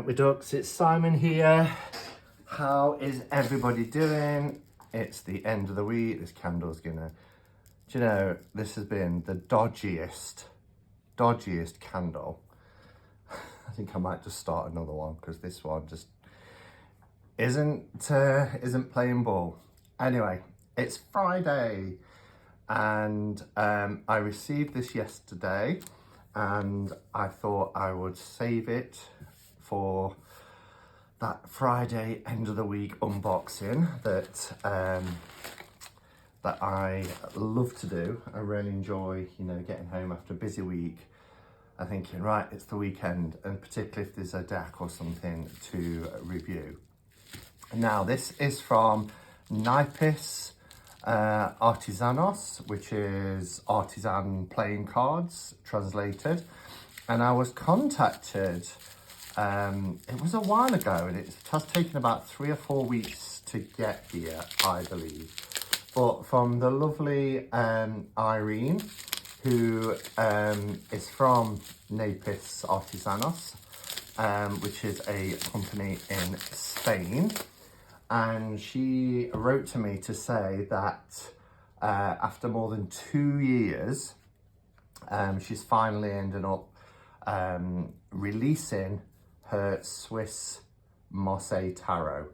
up my ducks? It's Simon here. How is everybody doing? It's the end of the week. This candle's gonna, do you know, this has been the dodgiest candle. I think I might just start another one because this one just isn't playing ball. Anyway, it's Friday and I received this yesterday and I thought I would save it for that Friday end of the week unboxing that I love to do. I really enjoy, you know, getting home after a busy week and thinking, right, it's the weekend, and particularly if there's a deck or something to review. Now, this is from Naipes Artesanos, which is artisan playing cards translated. And I was contacted, it was a while ago, and it has taken about 3 or 4 weeks to get here, I believe. But from the lovely Irene, who is from Naipes Artesanos, which is a company in Spain. And she wrote to me to say that after more than 2 years, she's finally ended up releasing her Swiss Marseille tarot.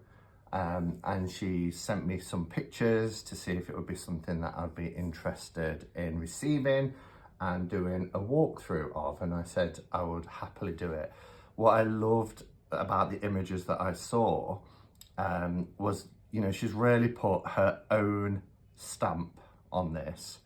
And she sent me some pictures to see if it would be something that I'd be interested in receiving and doing a walkthrough of. And I said I would happily do it. What I loved about the images that I saw was, you know, she's really put her own stamp on this.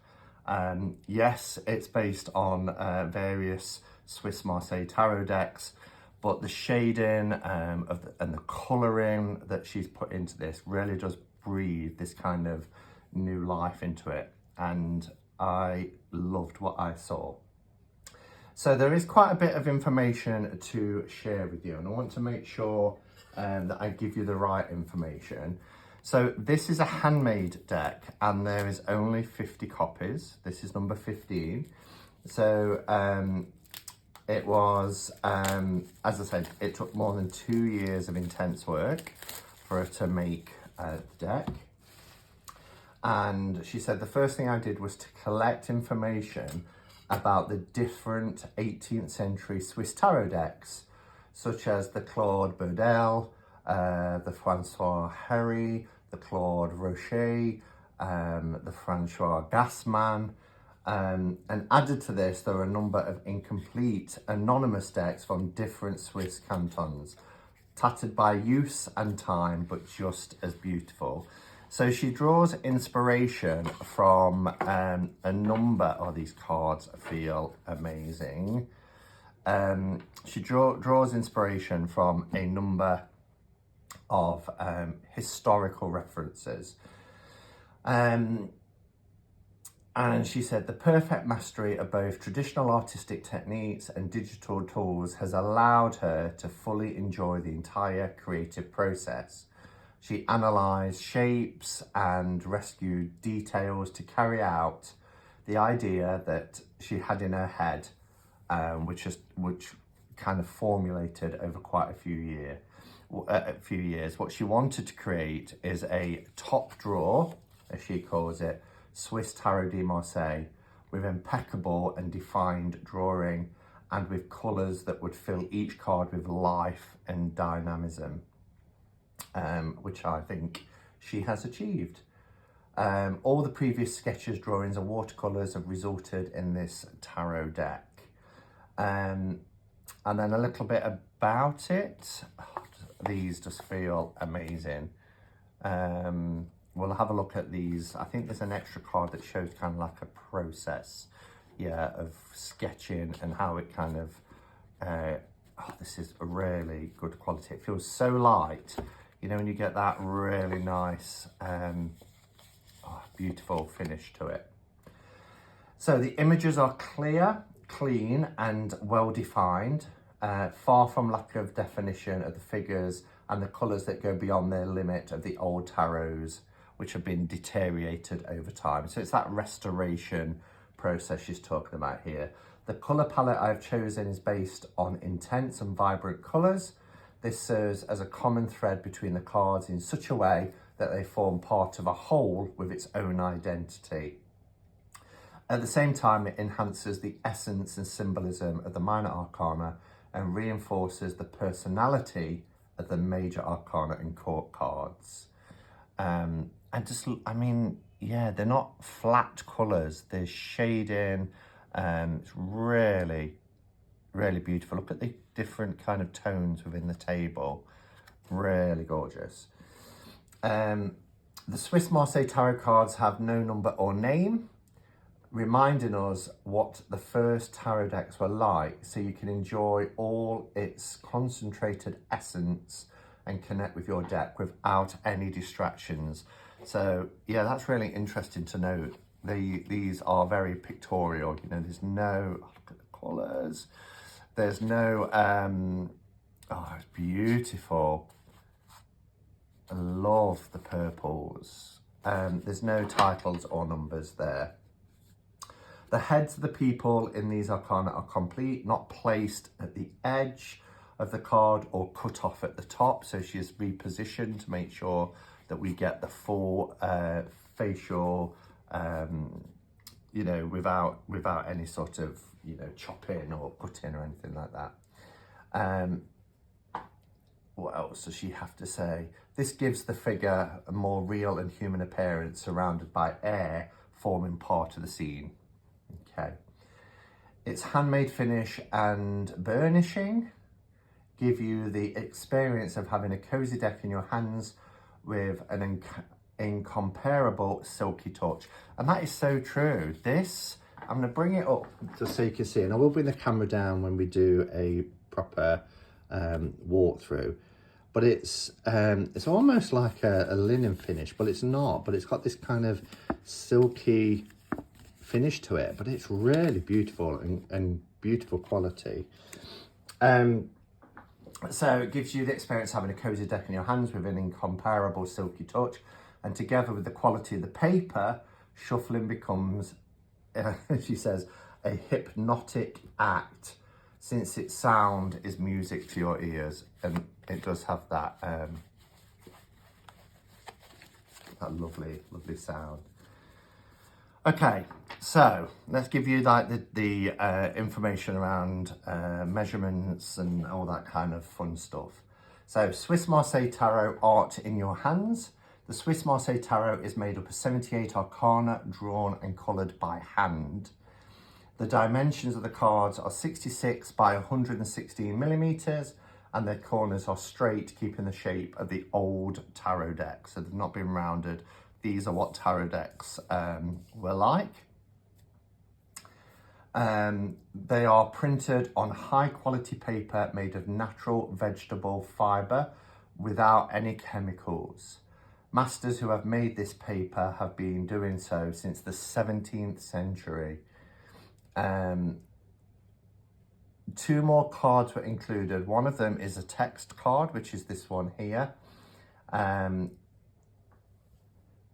Yes, it's based on various Swiss Marseille tarot decks, but the shading and the colouring that she's put into this really does breathe this kind of new life into it. And I loved what I saw. So there is quite a bit of information to share with you, and I want to make sure that I give you the right information. So this is a handmade deck and there is only 50 copies. This is number 15. So it was, as I said, it took more than 2 years of intense work for her to make the deck. And she said the first thing I did was to collect information about the different 18th century Swiss tarot decks, such as the Claude Bourdelle, the Francois Harry, the Claude Rocher, the Francois Gassman. And added to this, there are a number of incomplete anonymous decks from different Swiss cantons, tattered by use and time, but just as beautiful. So she draws inspiration from a number of these cards. Feel amazing. She draws inspiration from a number of historical references. And she said the perfect mastery of both traditional artistic techniques and digital tools has allowed her to fully enjoy the entire creative process. She analysed shapes and rescued details to carry out the idea that she had in her head, which kind of formulated over quite a few years. What she wanted to create is a top drawer, as she calls it, Swiss Tarot de Marseille, with impeccable and defined drawing and with colours that would fill each card with life and dynamism, which I think she has achieved. All the previous sketches, drawings and watercolours have resulted in this tarot deck. And then a little bit about it. These just feel amazing. We'll have a look at these. I think there's an extra card that shows kind of like a process, of sketching and how it kind of, this is a really good quality. It feels so light, you know, when you get that really nice, beautiful finish to it. So the images are clear, clean and well defined, far from lack of definition of the figures and the colours that go beyond their limit of the old tarots, which have been deteriorated over time. So it's that restoration process she's talking about here. The colour palette I've chosen is based on intense and vibrant colours This serves as a common thread between the cards in such a way that they form part of a whole with its own identity. At the same time, it enhances the essence and symbolism of the minor arcana and reinforces the personality of the major arcana and court cards. And just, I mean, yeah, they're not flat colours, there's shading, it's really, really beautiful. Look at the different kind of tones within the table, really gorgeous. The Swiss Marseille Tarot cards have no number or name, reminding us what the first tarot decks were like, so you can enjoy all its concentrated essence and connect with your deck without any distractions. So yeah, that's really interesting to note. These are very pictorial, you know, there's no, look at the colours, there's no, oh, it's beautiful. I love the purples. There's no titles or numbers there. The heads of the people in these arcana are complete, not placed at the edge of the card or cut off at the top. So she is repositioned to make sure that we get the full facial, you know, without any sort of, you know, chopping or cutting or anything like that. What else does she have to say? This gives the figure a more real and human appearance, surrounded by air forming part of the scene. Okay. Its handmade finish and burnishing give you the experience of having a cozy deck in your hands with an incomparable silky touch. And that is so true. This, I'm going to bring it up just so you can see, and I will bring the camera down when we do a proper walkthrough. But it's almost like a linen finish, but it's not. But it's got this kind of silky finish to it, but it's really beautiful and beautiful quality. So it gives you the experience of having a cozy deck in your hands with an incomparable silky touch, and together with the quality of the paper, shuffling becomes, she says, a hypnotic act, since its sound is music to your ears, and it does have that that lovely sound. Okay, so let's give you like the information around measurements and all that kind of fun stuff. So Swiss Marseille Tarot art in your hands. The Swiss Marseille Tarot is made up of 78 arcana drawn and coloured by hand. The dimensions of the cards are 66 by 116 millimeters, and their corners are straight, keeping the shape of the old tarot deck. So they've not been rounded. These are what tarot decks were like. They are printed on high quality paper made of natural vegetable fibre without any chemicals. Masters who have made this paper have been doing so since the 17th century. 2 more cards were included. One of them is a text card, which is this one here,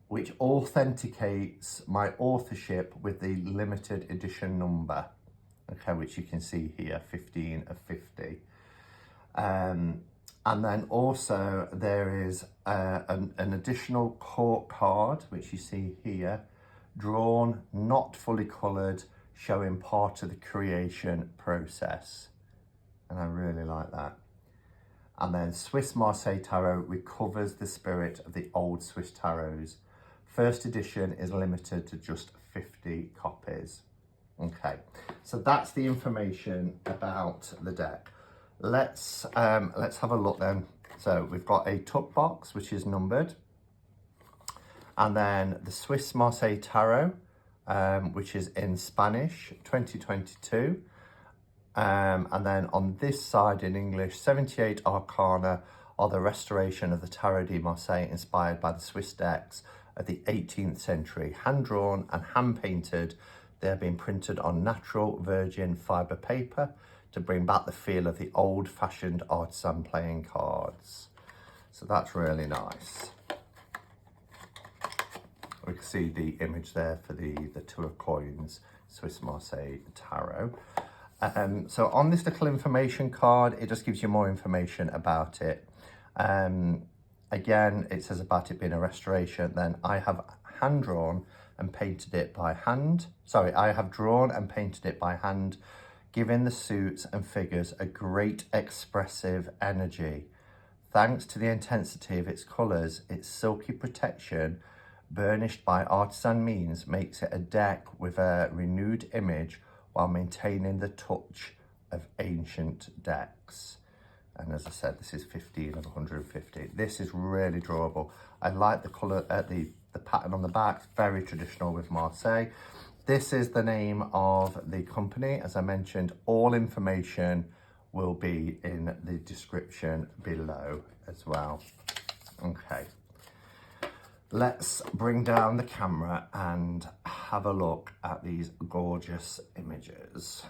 which authenticates my authorship with the limited edition number, okay, which you can see here, 15 of 50. And then also there is an additional court card, which you see here, drawn, not fully coloured, showing part of the creation process. And I really like that. And then Swiss Marseille Tarot recovers the spirit of the old Swiss tarots. First edition is limited to just 50 copies. Okay, so that's the information about the deck. Let's have a look then. So we've got a tuck box, which is numbered. And then the Swiss Marseille Tarot, which is in Spanish, 2022. And then on this side in English, 78 Arcana are the restoration of the Tarot de Marseille inspired by the Swiss decks of the 18th century. Hand-drawn and hand-painted, they have been printed on natural virgin fibre paper to bring back the feel of the old-fashioned artisan playing cards. So that's really nice. We can see the image there for the 2 of coins, Swiss Marseille Tarot. So on this little information card, it just gives you more information about it. Again, it says about it being a restoration. Then I have hand drawn and painted it by hand. Sorry, I have drawn and painted it by hand, giving the suits and figures a great expressive energy. Thanks to the intensity of its colours, its silky protection, burnished by artisan means, makes it a deck with a renewed image while maintaining the touch of ancient decks. And as I said, this is 15 of 150. This is really drawable. I like the colour, the pattern on the back, very traditional with Marseille. This is the name of the company. As I mentioned, all information will be in the description below as well. Okay, let's bring down the camera and have a look at these gorgeous images.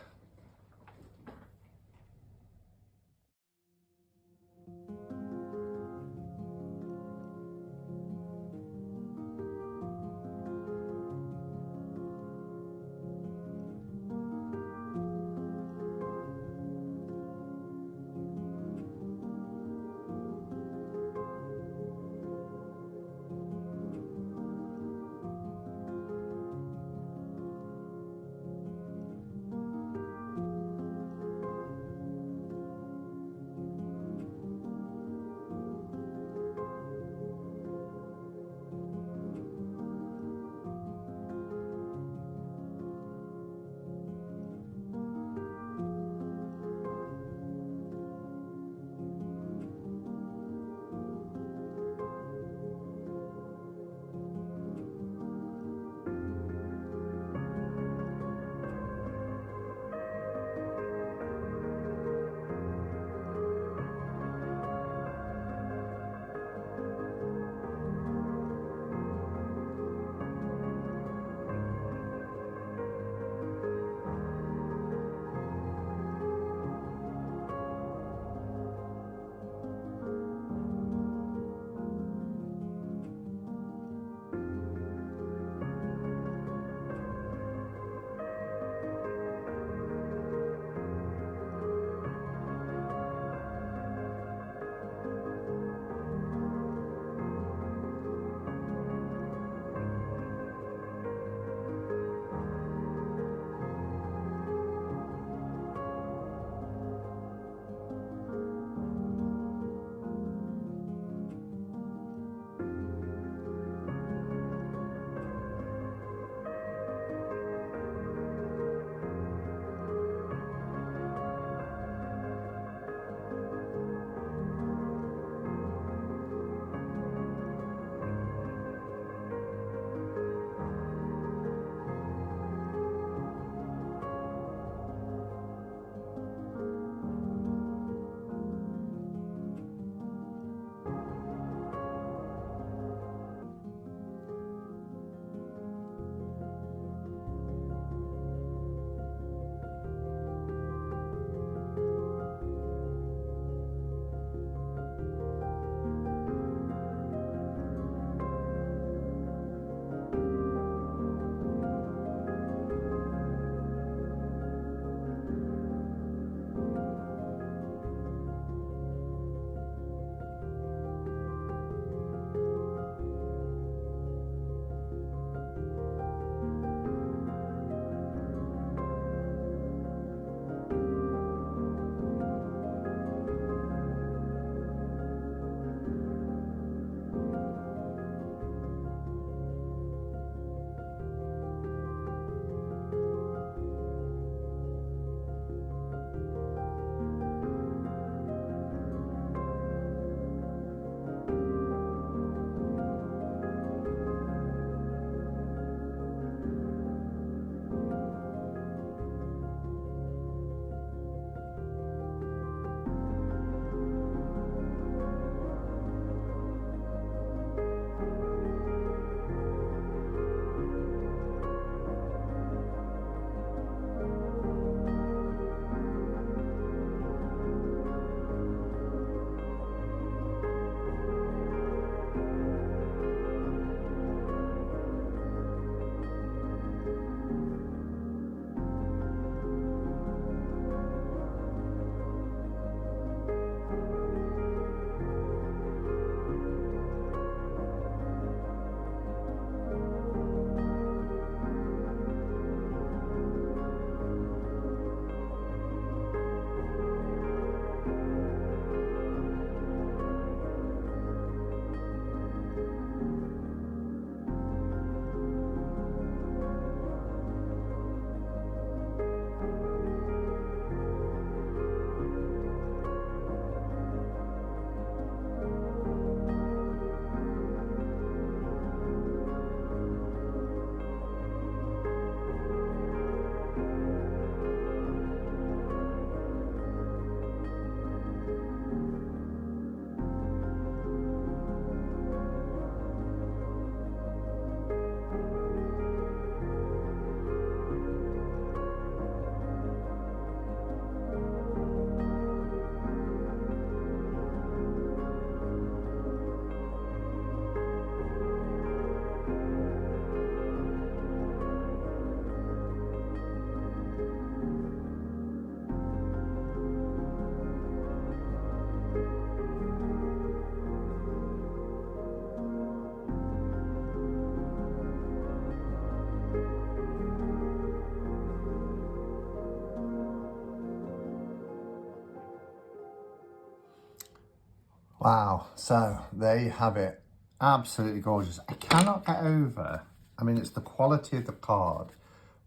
Wow, so there you have it. Absolutely gorgeous. I cannot get over, I mean, it's the quality of the card,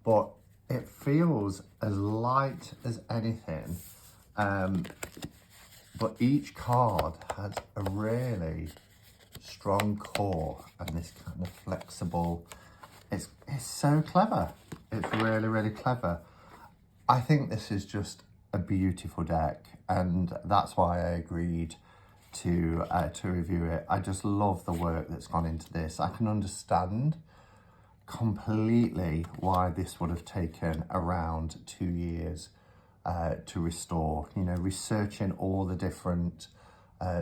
but it feels as light as anything. But each card has a really strong core and this kind of flexible, it's so clever. It's really, really clever. I think this is just a beautiful deck, and that's why I agreed to review it. I just love the work that's gone into this. I can understand completely why this would have taken around 2 years to restore. You know, researching all the different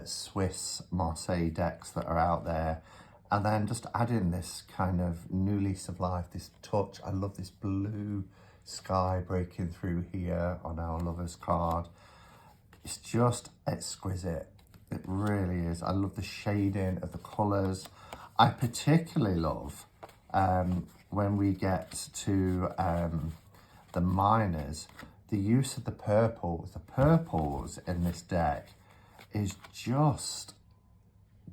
Swiss Marseille decks that are out there, and then just adding this kind of new lease of life, this touch. I love this blue sky breaking through here on our Lovers card. It's just exquisite. It really is. I love the shading of the colours. I particularly love when we get to the minors, the use of the purples. The purples in this deck is just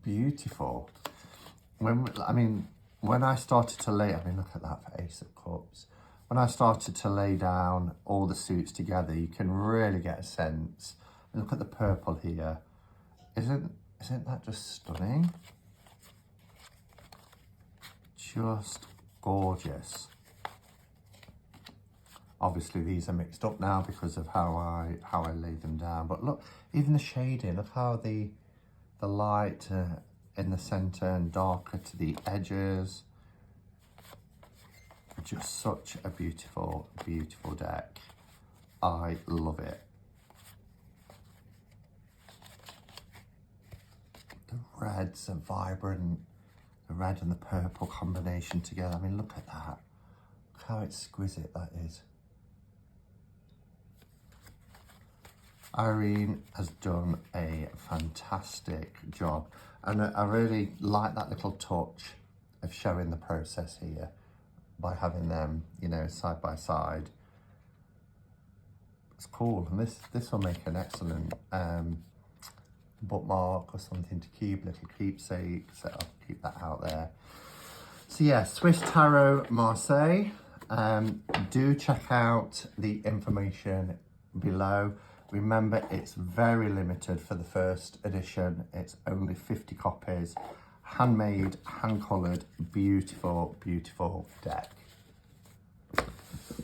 beautiful. When I started to lay, look at that for Ace of Cups. When I started to lay down all the suits together, you can really get a sense. And look at the purple here. Isn't that just stunning? Just gorgeous. Obviously these are mixed up now because of how I laid them down. But look, even the shading, look how the light in the center and darker to the edges. Just such a beautiful, beautiful deck. I love it. The reds are vibrant. The red and the purple combination together. I mean, look at that. Look how exquisite that is. Irene has done a fantastic job. And I really like that little touch of showing the process here by having them, you know, side by side. It's cool. And this will make an excellent bookmark or something to keep, little keepsake, so I'll keep that out there. So yeah, Swiss Tarot Marseille. Do check out the information below. Remember, it's very limited for the first edition. It's only 50 copies, handmade, hand-coloured, beautiful, beautiful deck.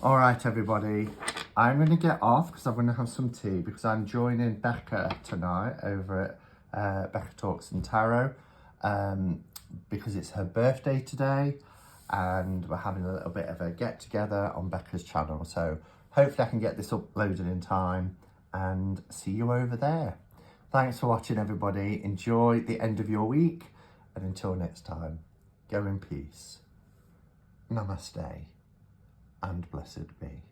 All right, everybody, I'm going to get off because I'm going to have some tea because I'm joining Becca tonight over at Becca Talks and Tarot because it's her birthday today and we're having a little bit of a get-together on Becca's channel. So hopefully I can get this uploaded in time and see you over there. Thanks for watching, everybody. Enjoy the end of your week, and until next time, go in peace. Namaste and blessed be.